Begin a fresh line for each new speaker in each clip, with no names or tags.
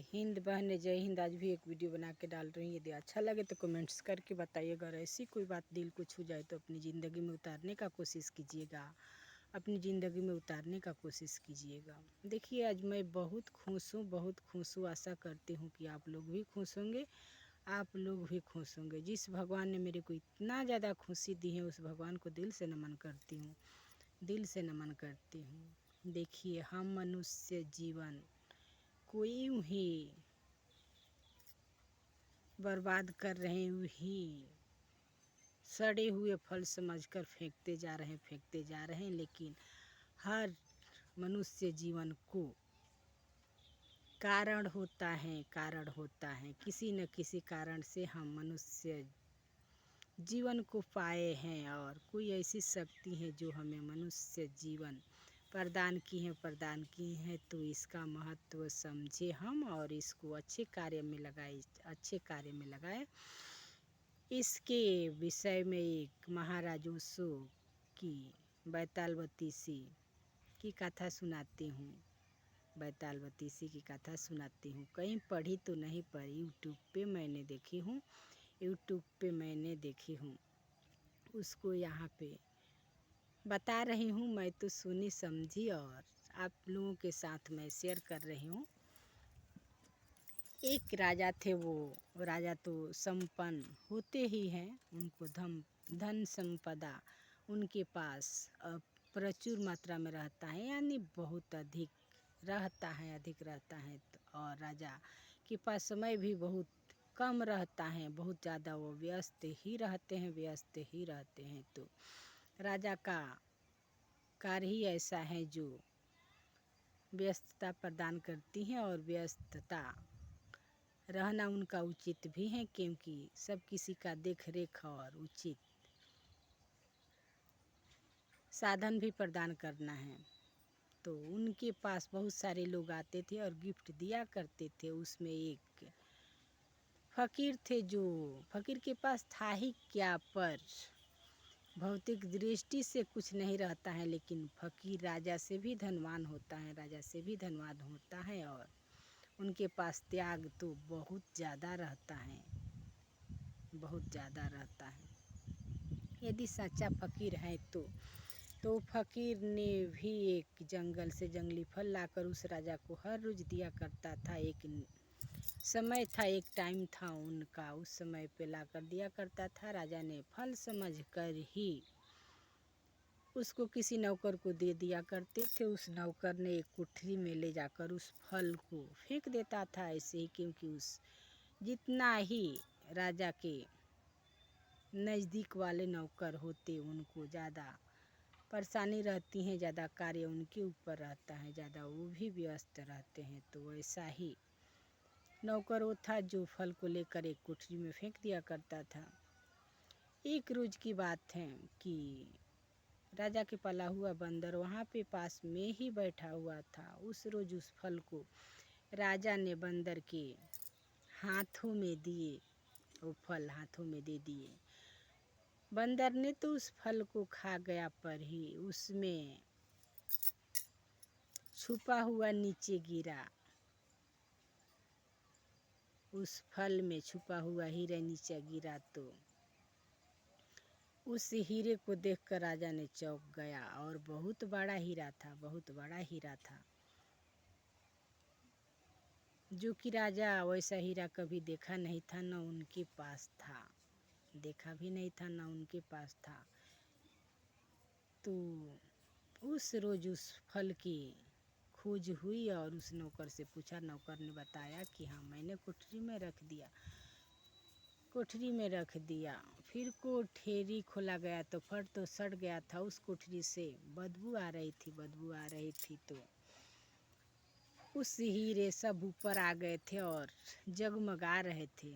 हिंद बहन, जय हिंद। आज भी एक वीडियो बना के डाल रही हूँ। यदि अच्छा लगे तो कमेंट्स करके बताइएगा। अगर ऐसी कोई बात दिल को छू जाए तो अपनी ज़िंदगी में उतारने का कोशिश कीजिएगा, अपनी ज़िंदगी में उतारने का कोशिश कीजिएगा। देखिए, आज मैं बहुत खुश हूँ, बहुत खुश हूँ। आशा करती हूँ कि आप लोग भी खुश होंगे, आप लोग भी खुश होंगे। जिस भगवान ने मेरे को इतना ज़्यादा खुशी दी है, उस भगवान को दिल से नमन करती हूँ, दिल से नमन करती हूँ। देखिए, हम मनुष्य जीवन को यूं ही बर्बाद कर रहे हैं, यूं ही सड़े हुए फल समझकर फेंकते जा रहे हैं। लेकिन हर मनुष्य जीवन को कारण होता है, किसी न किसी कारण से हम मनुष्य जीवन को पाए हैं। और कोई ऐसी शक्ति है जो हमें मनुष्य जीवन प्रदान की है, तो इसका महत्व समझे हम और इसको अच्छे कार्य में लगाए। इसके विषय में एक महाराजों की बैतालवती सी की कथा सुनाती हूँ। बैतालवती सी की कथा सुनाती हूँ। कहीं पढ़ी तो नहीं, पर यूट्यूब पे मैंने देखी हूँ। उसको यहाँ पे बता रही हूँ। मैं तो सुनी समझी और आप लोगों के साथ मैं शेयर कर रही हूँ। एक राजा थे। वो राजा तो संपन्न होते ही हैं, उनको धन संपदा उनके पास प्रचुर मात्रा में रहता है, यानी बहुत अधिक रहता है। और राजा के पास समय भी बहुत कम रहता है, बहुत ज़्यादा वो व्यस्त ही रहते हैं। तो राजा का कार्य ही ऐसा है जो व्यस्तता प्रदान करती है, और व्यस्तता रहना उनका उचित भी है, क्योंकि सब किसी का देख रेख और उचित साधन भी प्रदान करना है। तो उनके पास बहुत सारे लोग आते थे और गिफ्ट दिया करते थे। उसमें एक फकीर थे, जो फकीर के पास था ही क्या, पर भौतिक दृष्टि से कुछ नहीं रहता है, लेकिन फकीर राजा से भी धनवान होता है, और उनके पास त्याग तो बहुत ज़्यादा रहता है। यदि सच्चा फकीर है तो फकीर ने भी एक जंगल से जंगली फल लाकर उस राजा को हर रोज़ दिया करता था। एक टाइम था उनका, उस समय पे लाकर दिया करता था। राजा ने फल समझकर ही उसको किसी नौकर को दे दिया करते थे। उस नौकर ने एक कोठरी में ले जाकर उस फल को फेंक देता था ऐसे ही, क्योंकि उस जितना ही राजा के नज़दीक वाले नौकर होते, उनको ज़्यादा परेशानी रहती है, ज़्यादा कार्य उनके ऊपर रहता है, ज़्यादा वो भी व्यस्त रहते हैं। तो वैसा ही नौकर वो था जो फल को लेकर एक कोठरी में फेंक दिया करता था। एक रोज़ की बात है कि राजा के पाला हुआ बंदर वहाँ पे पास में ही बैठा हुआ था। उस रोज़ उस फल को राजा ने बंदर के हाथों में दिए, वो फल हाथों में दे दिए। बंदर ने तो उस फल को खा गया, पर ही उसमें छुपा हुआ नीचे गिरा। उस फल में छुपा हुआ हीरा नीचे गिरा, तो उस हीरे को देखकर राजा ने चौंक गया। और बहुत बड़ा हीरा था, जो कि राजा वैसा हीरा कभी देखा नहीं था, न उनके पास था, देखा भी नहीं था, न उनके पास था। तो उस रोज़ उस फल की खोज हुई और उस नौकर से पूछा। नौकर ने बताया कि हाँ, मैंने कोठरी में रख दिया। फिर कोठरी खोला गया तो फल तो सड़ गया था। उस कोठरी से बदबू आ रही थी। तो उस हीरे सब ऊपर आ गए थे और जगमगा रहे थे।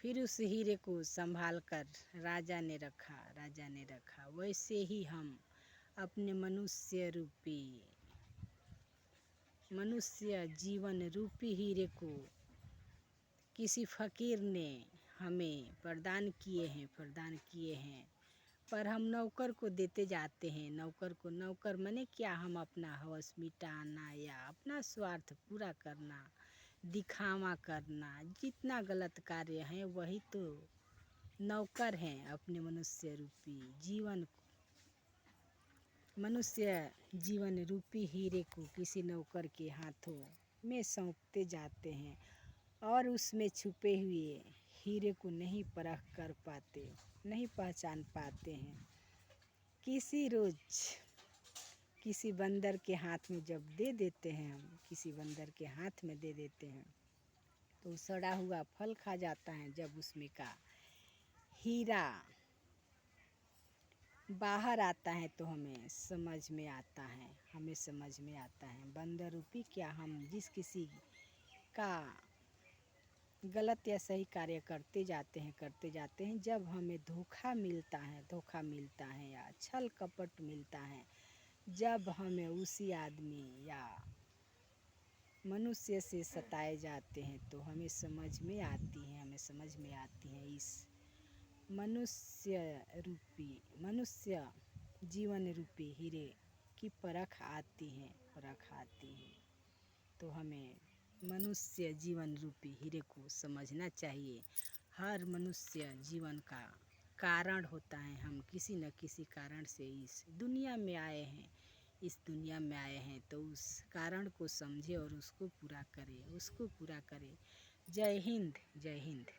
फिर उस हीरे को संभाल कर राजा ने रखा। वैसे ही हम अपने मनुष्य जीवन रूपी हीरे को किसी फकीर ने हमें प्रदान किए हैं। पर हम नौकर को देते जाते हैं। नौकर को, नौकर माने क्या, हम अपना हवस मिटाना या अपना स्वार्थ पूरा करना, दिखावा करना, जितना गलत कार्य है वही तो नौकर हैं अपने मनुष्य रूपी जीवन को। मनुष्य जीवन रूपी हीरे को किसी नौकर के हाथों में सौंपते जाते हैं और उसमें छुपे हुए हीरे को नहीं परख कर पाते, नहीं पहचान पाते हैं। किसी रोज किसी बंदर के हाथ में जब दे देते हैं, हम किसी बंदर के हाथ में दे देते हैं तो सड़ा हुआ फल खा जाता है। जब उसमें का हीरा बाहर आता है तो हमें समझ में आता है, हमें समझ में आता है बंदर रूपी क्या, हम जिस किसी का गलत या सही कार्य करते जाते हैं, जब हमें धोखा मिलता है या छल कपट मिलता है, जब हमें उसी आदमी या मनुष्य से सताए जाते हैं तो हमें समझ में आती है इस मनुष्य जीवन रूपी हीरे की परख आती है। तो हमें मनुष्य जीवन रूपी हीरे को समझना चाहिए। हर मनुष्य जीवन का कारण होता है। हम किसी न किसी कारण से इस दुनिया में आए हैं, तो उस कारण को समझे और उसको पूरा करें। जय हिंद, जय हिंद।